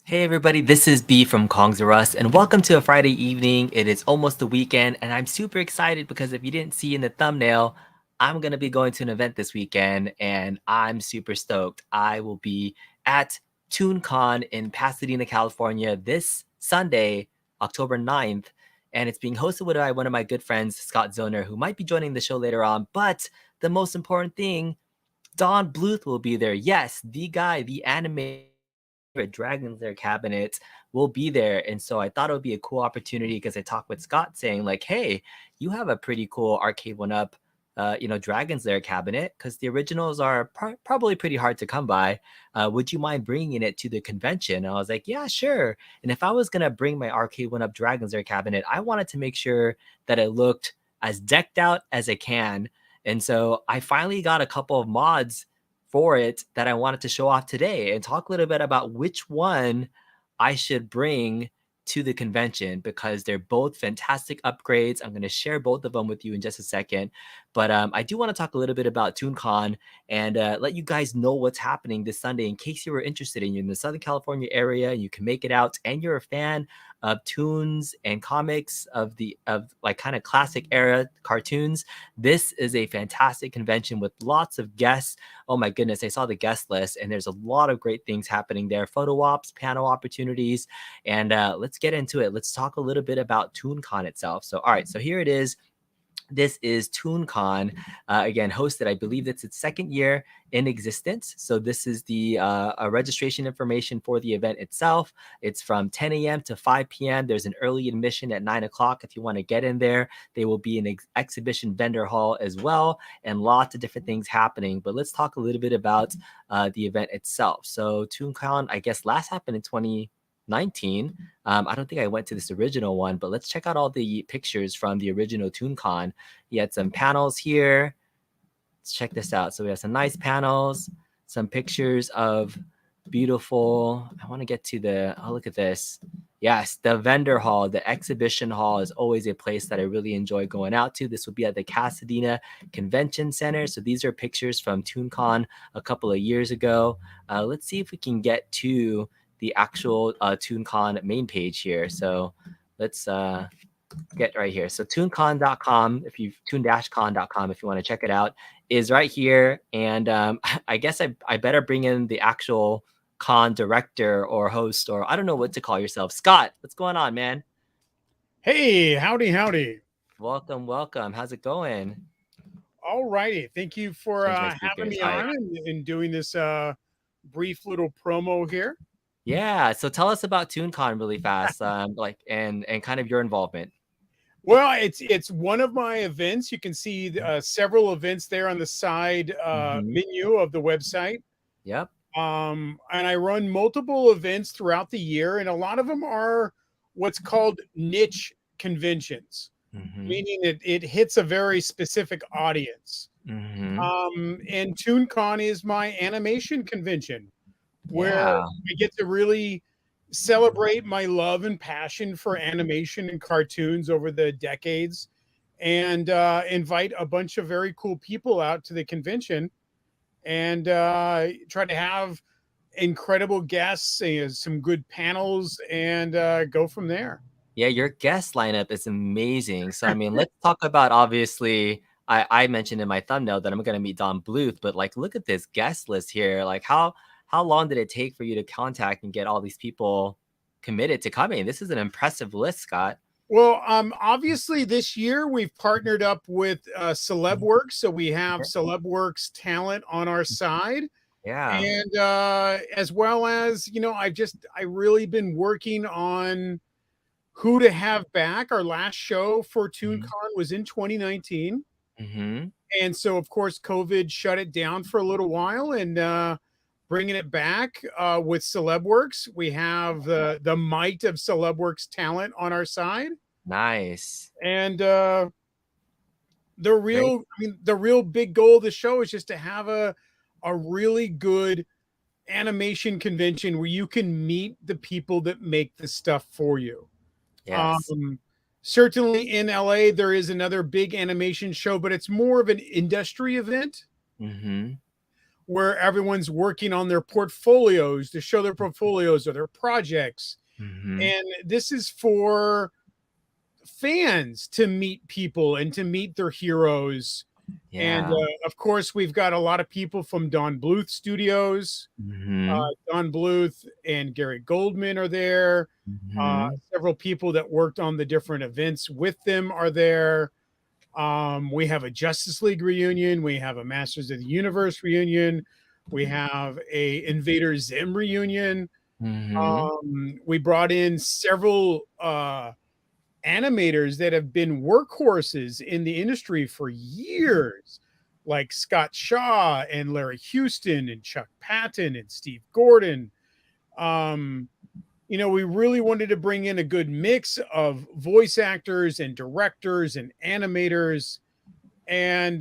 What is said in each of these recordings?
Hey everybody, this is B from Kongs R Us, and welcome to a Friday evening. It is almost the weekend, and I'm super excited because if you didn't see in the thumbnail, I'm gonna be going to an event this weekend, and I'm super stoked. I will be at Toon-Con in Pasadena, California this Sunday, October 9th, and it's being hosted by one of my good friends, Scott Zillner, who might be joining the show later on. But the most important thing, Don Bluth will be there. Yes, the guy, the animator Dragon's Lair cabinet will be there. And so I thought it would be a cool opportunity because I talked with Scott saying like, hey, you have a pretty cool Arcade1Up, Dragon's Lair cabinet because the originals are probably pretty hard to come by. Would you mind bringing it to the convention? And I was like, yeah, sure. And if I was going to bring my Arcade1Up Dragon's Lair cabinet, I wanted to make sure that it looked as decked out as it can. And so I finally got a couple of mods for it that I wanted to show off today and talk a little bit about which one I should bring to the convention because they're both fantastic upgrades. I'm going to share both of them with you in just a second. But I do want to talk a little bit about Toon-Con and let you guys know what's happening this Sunday in case you were interested and you're in the Southern California area and you can make it out and you're a fan of tunes and comics of like kind of classic era cartoons. This is a fantastic convention with lots of guests. Oh my goodness, I saw the guest list and there's a lot of great things happening there. Photo ops, panel opportunities, and let's get into it. Let's talk a little bit about Toon-Con itself. So, all right, so here it is. This is Toon-Con, again, hosted, I believe it's its second year in existence. So this is the registration information for the event itself. It's from 10 a.m. to 5 p.m. There's an early admission at 9 o'clock if you want to get in there. There will be an exhibition vendor hall as well and lots of different things happening. But let's talk a little bit about the event itself. So Toon-Con, I guess, last happened in 2019. I don't think I went to this original one, but let's check out all the pictures from the original Toon-Con. You had some panels here. Let's check this out. So we have some nice panels, some pictures of beautiful. I want to get to oh, look at this. Yes, the vendor hall, the exhibition hall is always a place that I really enjoy going out to. This will be at the Pasadena Convention Center. So these are pictures from Toon-Con a couple of years ago. Let's see if we can get to the actual Toon-Con main page here. So let's get right here. So tooncon.com, if you toon-con.com, if you want to check it out, is right here. And I guess I better bring in the actual con director or host, or I don't know what to call yourself. Scott, what's going on, man? Hey, howdy, howdy. Welcome, welcome. How's it going? All righty. Thank you for Change my having speakers. me All right. on and doing this brief little promo here. Yeah. So tell us about ToonCon really fast, like and kind of your involvement. Well, it's one of my events. You can see several events there on the side Mm-hmm. menu of the website. Yep. And I run multiple events throughout the year, and a lot of them are what's called niche conventions, Mm-hmm. meaning it hits a very specific audience. Mm-hmm. And ToonCon is my animation convention where Yeah. I get to really celebrate my love and passion for animation and cartoons over the decades and invite a bunch of very cool people out to the convention and try to have incredible guests and some good panels and go from there. Yeah, your guest lineup is amazing. So I mean, let's talk about obviously I mentioned in my thumbnail that I'm gonna meet Don Bluth, but like look at this guest list here. Like how long did it take for you to contact and get all these people committed to coming? This is an impressive list, Scott. Well, obviously this year we've partnered up with Celebworks, so we have Celebworks talent on our side, Yeah. and as well as I really been working on who to have back. Our last show for Mm-hmm. ToonCon was in 2019, Mm-hmm. and so of course COVID shut it down for a little while, and bringing it back with Celebworks, we have the might of Celebworks talent on our side. Nice. And Great. the real big goal of the show is just to have a really good animation convention where you can meet the people that make the stuff for you. Yes. Um, Certainly in LA there is another big animation show, but it's more of an industry event. Mm-hmm. where everyone's working on their portfolios to show their portfolios or their projects. And this is for fans to meet people and to meet their heroes. And Yeah. of course, we've got a lot of people from Don Bluth Studios. Don Bluth and Gary Goldman are there. Several people that worked on the different events with them are there. We have a Justice League reunion. We have a Masters of the Universe reunion. We have a Invader Zim reunion. We brought in several animators that have been workhorses in the industry for years, like Scott Shaw and Larry Houston and Chuck Patton and Steve Gordon. You know, we really wanted to bring in a good mix of voice actors and directors and animators, and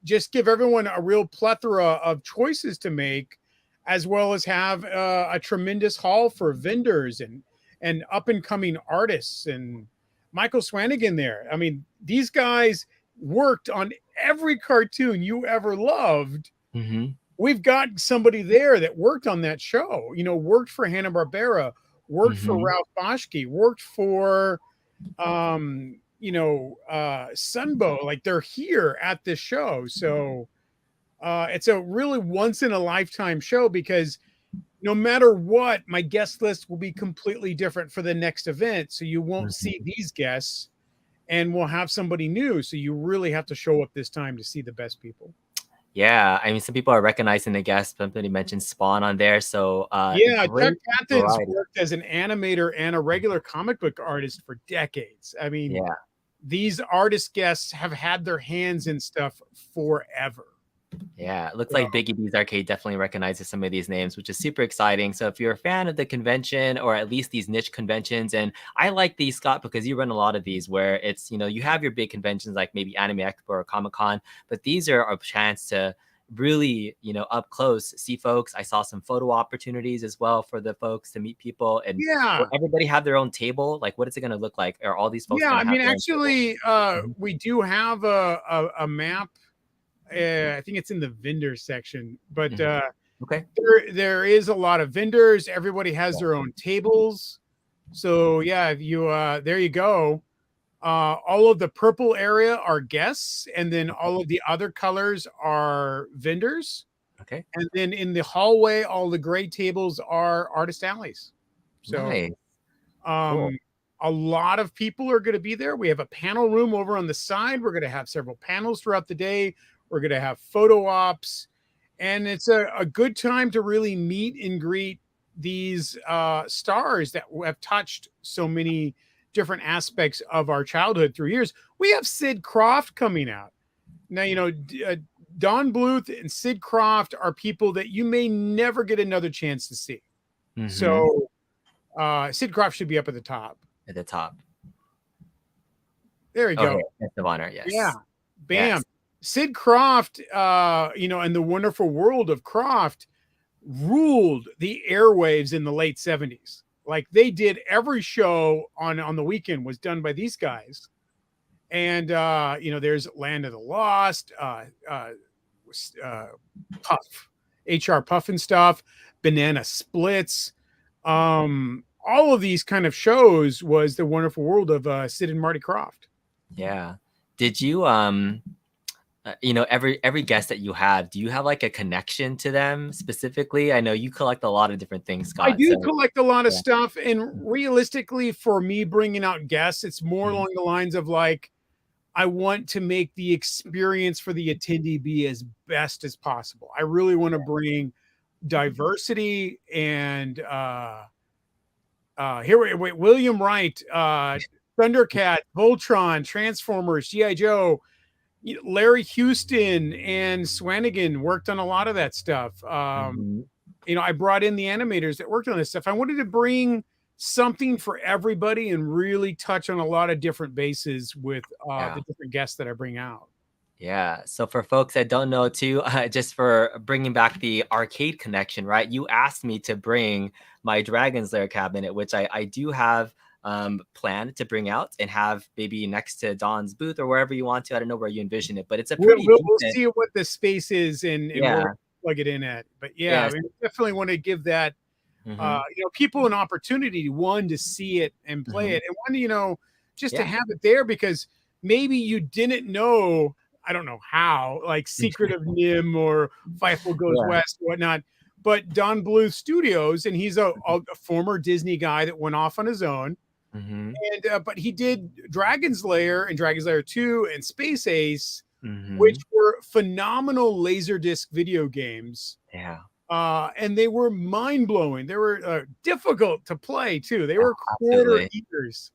just give everyone a real plethora of choices to make, as well as have a tremendous haul for vendors and up and coming artists. And Michael Swanigan there. I mean, these guys worked on every cartoon you ever loved. We've got somebody there that worked on that show, you know, worked for Hanna-Barbera, worked for Ralph Boschke, worked for you know, Sunbow. Like, they're here at this show. So it's a really once in a lifetime show, because no matter what, my guest list will be completely different for the next event. So you won't see these guests, and we'll have somebody new. So you really have to show up this time to see the best people. Yeah, I mean, some people are recognizing the guests. Somebody mentioned Spawn on there, so yeah, Chuck Patton's worked as an animator and a regular comic book artist for decades. I mean, yeah, these artist guests have had their hands in stuff forever. Yeah, it looks like Biggie B's Arcade definitely recognizes some of these names, which is super exciting. So if you're a fan of the convention, or at least these niche conventions, and I like these, Scott, because you run a lot of these where it's, you know, you have your big conventions like maybe Anime Expo or Comic Con, but these are a chance to really, you know, up close see folks. I saw some photo opportunities as well for the folks to meet people. And will everybody have their own table? Like, what is it going to look like? Are all these folks? Yeah, I mean, actually, we do have a map. I think it's in the vendor section, but okay, there is a lot of vendors. Everybody has their own tables. So yeah, if you there you go. All of the purple area are guests, and then all of the other colors are vendors. Okay. And then in the hallway, all the gray tables are artist alleys. So nice. Cool. A lot of people are going to be there. We have a panel room over on the side. We're going to have several panels throughout the day. We're going to have photo ops, and it's a good time to really meet and greet these stars that have touched so many different aspects of our childhood through years. We have Sid Croft coming out. Now, you know, Don Bluth and Sid Croft are people that you may never get another chance to see. So Sid Croft should be up at the top. At the top. There we go. Guest of honor, yes. Yeah. Bam. Yes. Sid Croft, you know, and the wonderful world of Croft ruled the airwaves in the late 70s. Like, they did every show on the weekend was done by these guys. And, you know, there's Land of the Lost, Puff, HR Puff and stuff, Banana Splits. All of these kind of shows was the wonderful world of Sid and Marty Croft. Yeah. Did you, you know, every guest that you have, do you have like a connection to them specifically? I know you collect a lot of different things, Scott. I do collect a lot of stuff, and realistically, for me bringing out guests, it's more along the lines of like, I want to make the experience for the attendee be as best as possible. I really want to bring diversity and William Wright, Thundercat, Voltron, Transformers, G.I. Joe. Larry Houston and Swanigan worked on a lot of that stuff. You know, I brought in the animators that worked on this stuff. I wanted to bring something for everybody and really touch on a lot of different bases with the different guests that I bring out. Yeah. So for folks that don't know too, just for bringing back the arcade connection, right? You asked me to bring my Dragon's Lair cabinet, which I do have planned to bring out and have maybe next to Don's booth or wherever you want to. I don't know where you envision it, but it's a pretty We'll see what the space is. And yeah. plug it in at. But yeah, I Yes. mean, definitely want to give that Mm-hmm. people an opportunity, one, to see it and play Mm-hmm. it, and one, just to Yeah. have it there because maybe you didn't know, I don't know how, like Secret of Nim or Fievel Goes Yeah. West, whatnot. But Don Bluth Studios, and he's a former Disney guy that went off on his own, Mm-hmm. and but he did Dragon's Lair and Dragon's Lair 2 and Space Ace, which Mm-hmm. were phenomenal Laserdisc video games, Yeah. and they were mind blowing. They were difficult to play too. They Yeah. were quarter Absolutely. eaters.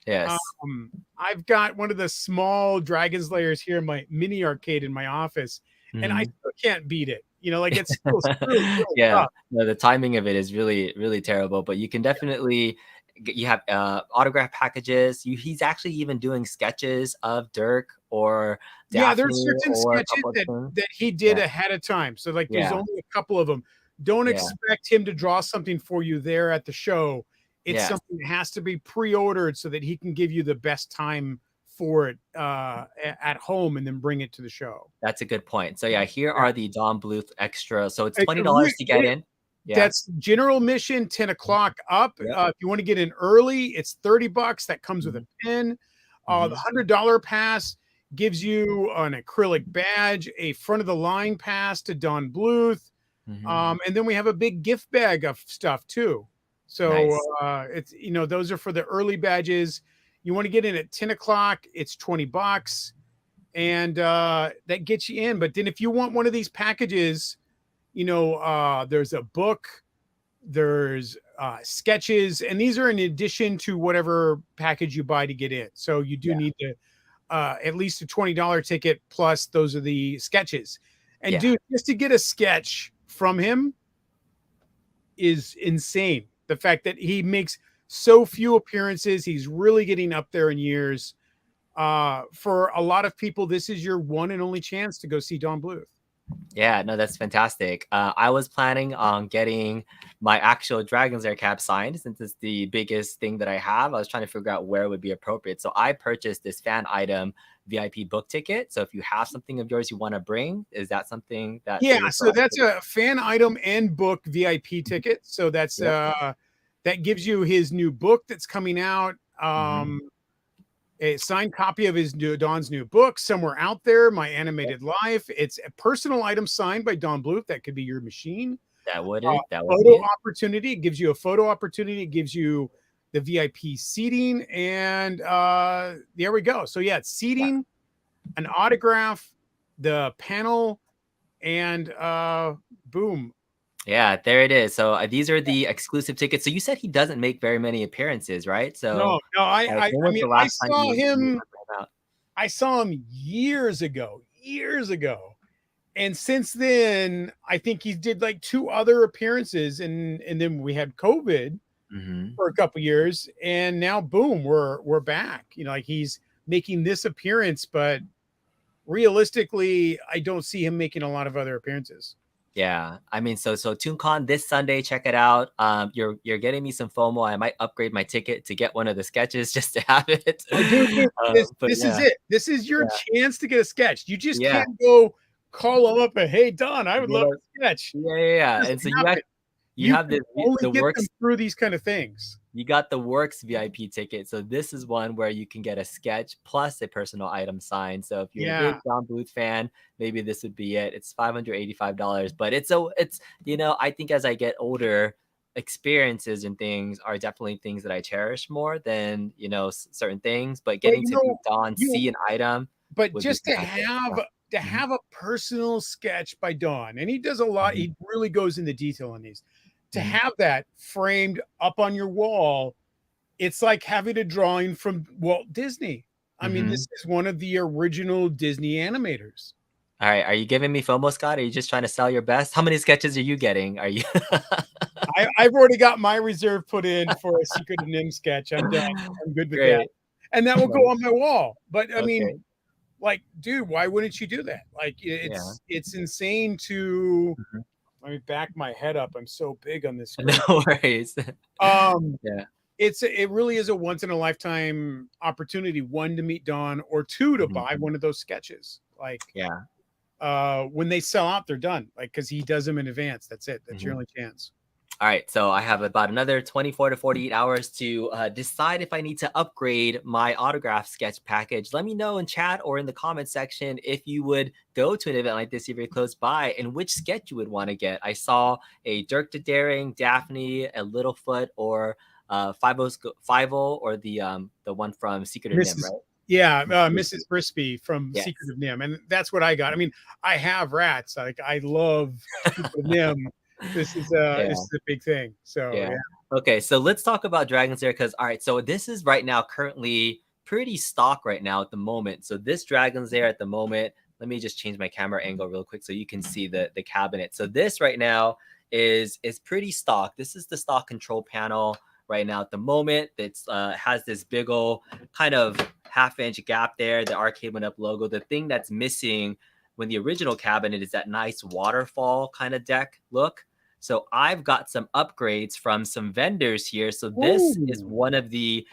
Yes. I've got one of the small Dragon's Lairs here in my mini arcade in my office, and I Mm-hmm. still can't beat it. Like it's still real Yeah, tough. no, the timing of it is really, really terrible. But you can definitely you have autograph packages. He's actually even doing sketches of Dirk or Yeah, there's Daphne certain or a sketches couple of things. that he did Yeah, ahead of time. So like there's yeah, only a couple of them. Don't yeah, expect him to draw something for you there at the show. It's yes. something that has to be pre-ordered so that he can give you the best time for it at home and then bring it to the show. That's a good point. So yeah, here Yeah. are the Don Bluth extra. So it's It's $20 to get in. Yeah. That's general admission, 10 o'clock up. Yep. If you want to get in early, it's $30. That comes with a Hmm. pin. The Hmm. $100 pass gives you an acrylic badge, a front of the line pass to Don Bluth, Hmm. and then we have a big gift bag of stuff too. So Nice. it's those are for the early badges. You want to get in at 10 o'clock, it's $20, and that gets you in. But then if you want one of these packages, there's a book, there's sketches, and these are in addition to whatever package you buy to get in. So you do Yeah. need to at least a $20 ticket plus those are the sketches. And Yeah. dude, just to get a sketch from him is insane. The fact that he makes so few appearances, he's really getting up there in years. For a lot of people, this is your one and only chance to go see Don Bluth. Yeah, no, that's fantastic. I was planning on getting my actual Dragon's Lair cap signed since it's the biggest thing that I have. I was trying to figure out where it would be appropriate. So I purchased this fan item VIP book ticket. So if you have something of yours you want to bring, is that something that they Yeah, would so provide? that's a fan item and book VIP ticket. So that's Yep. that gives you his new book that's coming out. Hmm. A signed copy of Don's new book, Somewhere Out There, My Animated Life. It's a personal item signed by Don Bluth. That could be your machine. That would be Photo it. opportunity. It gives you a photo opportunity. It gives you the VIP seating. And there we go. So yeah, it's Yeah. seating, an autograph, the panel, and boom. Yeah, there it is. So these are the exclusive tickets. So you said he doesn't make very many appearances, right? So No, like, when I was mean, the I last time saw you him. heard him out? I saw him years ago, and since then, I think he did like two other appearances, and then we had COVID Hmm. for a couple years, and now boom, we're back. Like he's making this appearance, but realistically, I don't see him making a lot of other appearances. Yeah, I mean, so Toon-Con this Sunday, check it out. You're getting me some FOMO. I might upgrade my ticket to get one of the sketches just to have it. Oh, dude, But this is yeah, it. This is your yeah, chance to get a sketch. You just yeah, can't go call him up and hey Don, I would get love a, a sketch. yeah, yeah, yeah. Doesn't And so happen. you You have can only the get them works. through these kind of things. You got the Works VIP ticket. So this is one where you can get a sketch plus a personal item signed. So if you're a Yeah. big Don Bluth fan, maybe this would be it. It's $585, but it's I think as I get older, experiences and things are definitely things that I cherish more than, certain things, but But getting to meet Don, you see an item but would be just to fantastic. have Yeah. to Mhm. have a personal sketch by Don, and he does a lot, Mhm. he really goes into detail on these. To Mhm. have that framed up on your wall, it's like having a drawing from Walt Disney. I mean, this Mhm. is one of the original Disney animators. All right. Are you giving me FOMO, Scott? Are you just trying to sell your best? How many sketches are you getting? Are you? I've already got my reserve put in for a Secret of Nim sketch. I'm done. I'm good with that. Great. And that will go Nice. on my wall. But I mean, Okay. like, dude, why wouldn't you do that? Like, Yeah. it's insane to Mhm. let me back my head up. I'm so big on this screen. No worries. Um, Yeah. it really is a once in a lifetime opportunity. One, to meet Don, or two, to Mhm. buy one of those sketches. Like, Yeah. when they sell out, they're done. Like, because he does them in advance. That's it. That's your Mhm. only chance. All right, so I have about another 24 to 48 hours to decide if I need to upgrade my autograph sketch package. Let me know in chat or in the comment section if you would go to an event like this if you're close by and which sketch you would want to get. I saw a Dirk the Daring, Daphne, a Littlefoot, or Five-O, or the one from Secret of Nim, Mrs. right? Yeah, Mrs. Crispy from Secret Yes. of Nim, and that's what I got. I mean, I have rats. Like, I love Secret of Nim. This is Yeah. a big thing. So Yeah. yeah. Okay, so let's talk about Dragon's Lair because all right, so this is right now currently pretty stock right now at the moment. So this Dragon's Lair at the moment, let me just change my camera angle real quick so you can see the cabinet. So this right now is pretty stock. This is the stock control panel right now at the moment. It's has this big old kind of half-inch gap there, the Arcade1Up logo. The thing that's missing when the original cabinet is that nice waterfall kind of deck look. So I've got some upgrades from some vendors here. So this is Ooh. one of the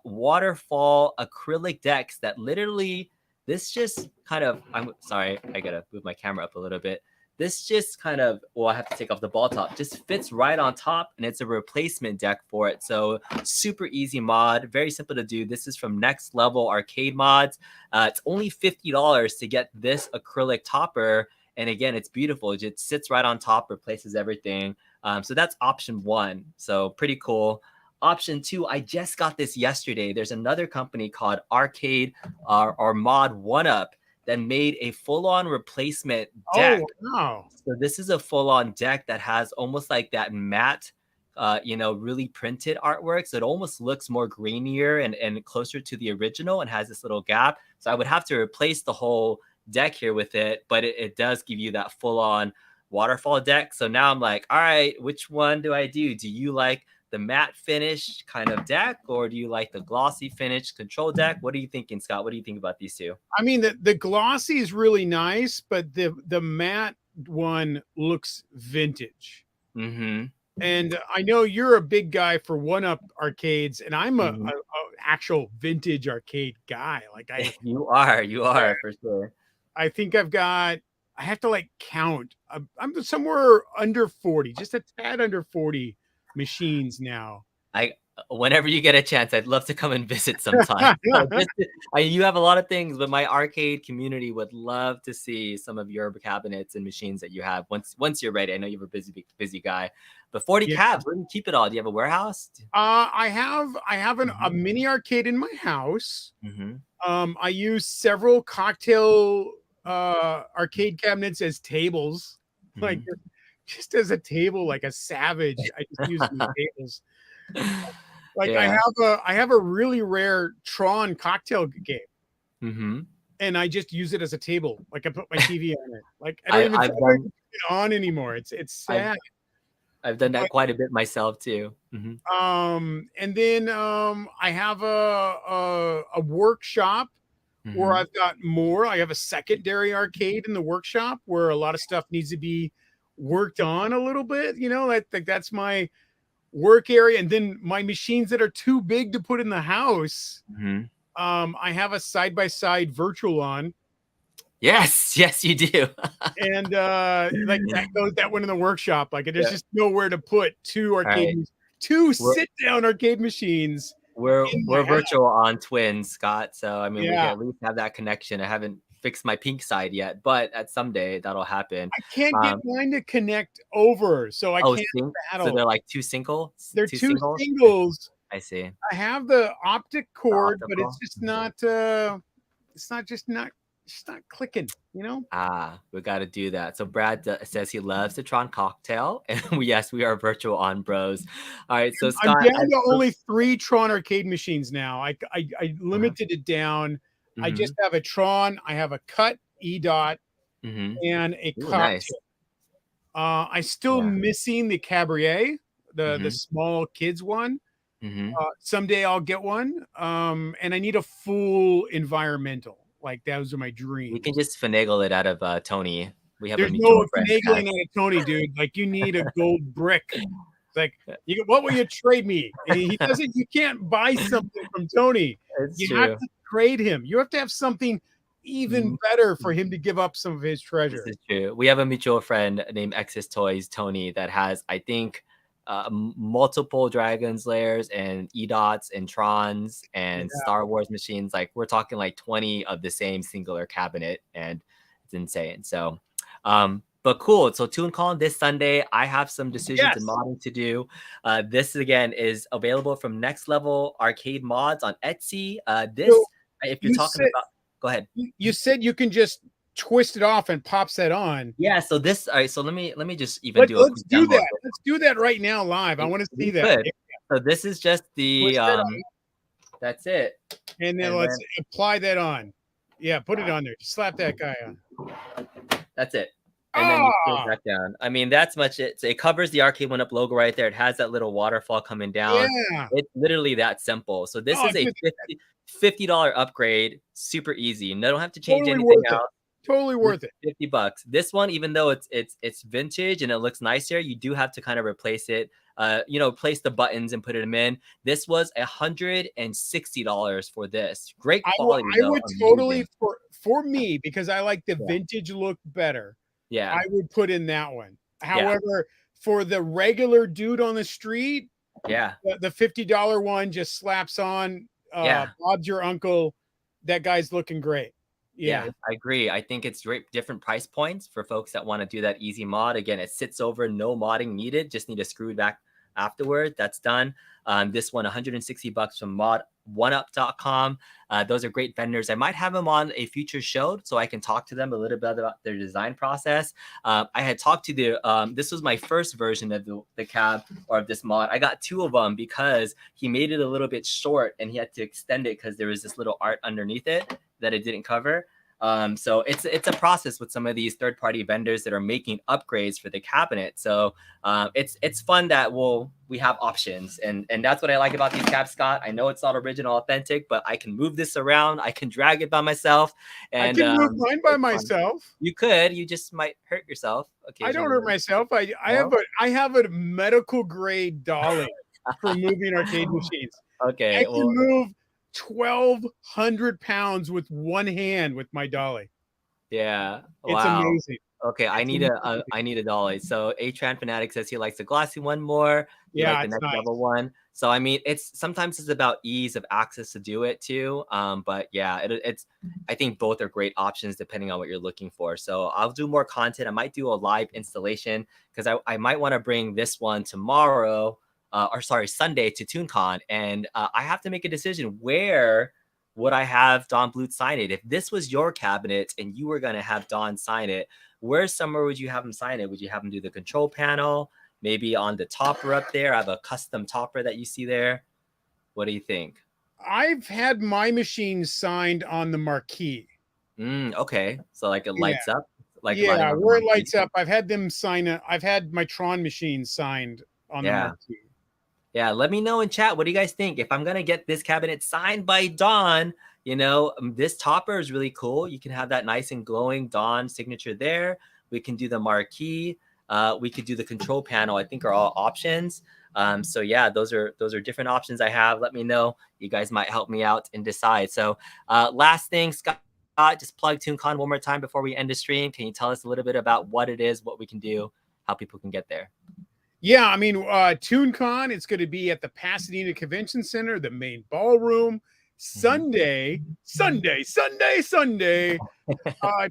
waterfall acrylic decks that literally, this just kind of, I'm sorry, I gotta move my camera up a little bit. This just kind of, well, I have to take off the ball top, just fits right on top, and it's a replacement deck for it. So super easy mod, very simple to do. This is from NextLevelArcadeMods. It's only $50 to get this acrylic topper. And again, it's beautiful. It just sits right on top, replaces everything. So that's option one. So pretty cool. Option two, I just got this yesterday. There's another company called Arcade or Mod 1-Up that made a full-on replacement deck. Oh wow. So this is a full-on deck that has almost like that matte, really printed artwork. So it almost looks more grainier and closer to the original and has this little gap. So I would have to replace the whole deck here with it, but it does give you that full-on waterfall deck. So now I'm like, all right, which one do I do? Do you like the matte finish kind of deck, or do you like the glossy finish control deck? What are you thinking, Scott? What do you think about these two? I mean, the glossy is really nice, but the matte one looks vintage. Mm-hmm. And I know you're a big guy for 1-Up arcades, and I'm a actual vintage arcade guy. Like you are for sure. I think I have to like count. I'm somewhere under 40, just a tad under 40 machines now. Whenever you get a chance, I'd love to come and visit sometime. You have a lot of things, but my arcade community would love to see some of your cabinets and machines that you have once you're ready. I know you're a busy guy, but 40 cabs, where do you keep it all? Do you have a warehouse? I have a mini arcade in my house. I use several cocktail arcade cabinets as tables, like just as a table, like a savage. I just use these tables. Like I have a really rare Tron cocktail game, and I just use it as a table. Like I put my TV on it. Like I don't even put it on anymore. It's sad. I've done that quite a bit myself too. And then I have a workshop where I've got more. I have a secondary arcade in the workshop where a lot of stuff needs to be worked on a little bit. That's my work area. And then my machines that are too big to put in the house. I have a side-by-side virtual on. Yes, you do. And like that went in the workshop. Like there's just nowhere to put two sit-down arcade machines. We're virtual on Twins, Scott. So I mean, we can at least have that connection. I haven't fixed my pink side yet, but at someday that'll happen. I can't get mine to connect over, so I can't battle. So they're like two singles. They're two singles. I see. I have the optic cord, but it's just not. It's not clicking. We got to do that. So Brad says he loves the Tron cocktail, and we are virtual on bros. All right, so Scott, I'm down to only 3 Tron arcade machines now. I limited it down. I just have a Tron, I have a cut E-Dot, and a cocktail. Nice. I still missing the Cabaret, the small kids one. Someday I'll get one. And I need a full environmental. Like those are my dreams. We can just finagle it out of Tony. There's no finagling out of Tony, dude. Like you need a gold brick. It's like, what will you trade me? And he doesn't. You can't buy something from Tony. You have to trade him. You have to have something even better for him to give up some of his treasure. This is true. We have a mutual friend named X's Toys, Tony, that has, I think, multiple Dragons Lairs and E-Dots and Trons and Star Wars machines. Like, we're talking like 20 of the same singular cabinet, and it's insane. So, but cool. So Toon-Con this Sunday, I have some decisions and modding to do. This again is available from Next Level Arcade Mods on Etsy. If you're talking about, go ahead. You said you can just twist it off and pops that on. Yeah. So this. All right. So let me just even do a quick do demo. that. Let's do that right now live. I want to see that. So this is just the. That's it. And then let's apply that on. Yeah, put it on there. Just slap that guy on. That's it. And then you pull it back down. I mean, that's much it. So it covers the Arcade1Up logo right there. It has that little waterfall coming down. Yeah. It's literally that simple. So this is a $50 upgrade. Super easy. You don't have to change anything else. Totally worth it. $50. This one, even though it's vintage and it looks nicer, you do have to kind of replace it. Place the buttons and put them in. This was $160 for this. Great quality. I would totally for me, because I like the vintage look better. Yeah, I would put in that one. However, for the regular dude on the street, the $50 one just slaps on. Bob's your uncle. That guy's looking great. Yeah, I agree. I think it's great, different price points for folks that want to do that easy mod. Again, it sits over, no modding needed. Just need to screw it back afterward. That's done. This one, $160 from mod1up.com. Those are great vendors. I might have them on a future show so I can talk to them a little bit about their design process. I had talked to this was my first version of the cab or of this mod. I got 2 of them because he made it a little bit short and he had to extend it because there was this little art underneath it that it didn't cover. So it's a process with some of these third-party vendors that are making upgrades for the cabinet. So it's fun that we have options, and that's what I like about these cabs, Scott. I know it's not original, authentic, but I can move this around. I can drag it by myself. And I can move mine by myself. You could. You just might hurt yourself. I don't hurt myself. I have a medical grade dolly for moving arcade machines. Okay, I can move 1,200 pounds with one hand with my dolly. Yeah, it's amazing. Okay, I need a dolly. So Atran Fanatic says he likes the glossy one more. You like the next level one. So I mean, sometimes it's about ease of access to do it too. But yeah, I think both are great options depending on what you're looking for. So I'll do more content. I might do a live installation because I might want to bring this one tomorrow. Sunday to Toon-Con, and I have to make a decision. Where would I have Don Bluth sign it? If this was your cabinet and you were going to have Don sign it, where somewhere would you have him sign it? Would you have him do the control panel? Maybe on the topper up there? I have a custom topper that you see there. What do you think? I've had my machine signed on the marquee. Okay, so like it lights up? Where it lights up. I've had them sign it. I've had my Tron machine signed on the marquee. Yeah, let me know in chat. What do you guys think? If I'm going to get this cabinet signed by Don, this topper is really cool. You can have that nice and glowing Don signature there. We can do the marquee. We could do the control panel, I think are all options. So yeah, those are different options I have. Let me know. You guys might help me out and decide. So last thing, Scott, just plug Toon-Con one more time before we end the stream. Can you tell us a little bit about what it is, what we can do, how people can get there? Yeah, I mean, Toon-Con, it's going to be at the Pasadena Convention Center, the main ballroom, Sunday.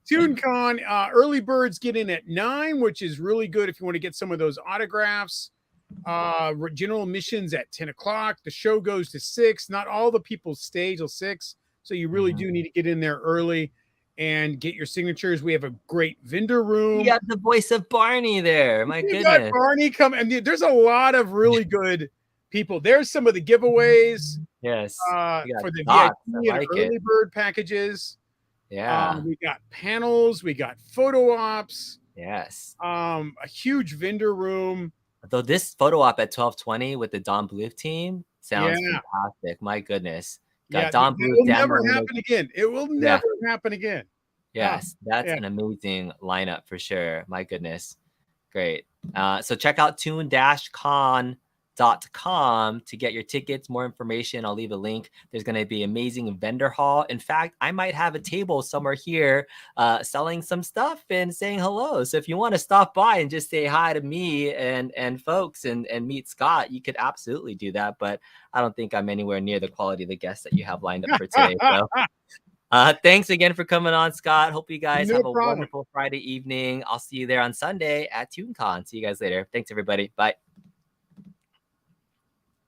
Toon-Con, early birds get in at 9, which is really good if you want to get some of those autographs. General admissions at 10 o'clock. The show goes to 6. Not all the people stay till 6, so you really do need to get in there early and get your signatures. We have a great vendor room. You got the voice of Barney there. My goodness. Got Barney come, and there's a lot of really good people. There's some of the giveaways. Yes. For the VIP and early bird packages. Yeah. We got panels. We got photo ops. Yes. A huge vendor room. Though this photo op at 12:20 with the Don Bluth team sounds fantastic. My goodness. Don Bluth. It will never happen again. It will never happen again. Yes, that's an amazing lineup for sure. My goodness. Great. So check out toon-con.com to get your tickets. More information, I'll leave a link. There's going to be amazing vendor hall. In fact, I might have a table somewhere here selling some stuff and saying hello. So if you want to stop by and just say hi to me and folks and meet Scott, you could absolutely do that. But I don't think I'm anywhere near the quality of the guests that you have lined up for today. So thanks again for coming on, Scott. Hope you guys have a wonderful Friday evening. I'll see you there on Sunday at Toon-Con. See you guys later. Thanks, everybody. Bye.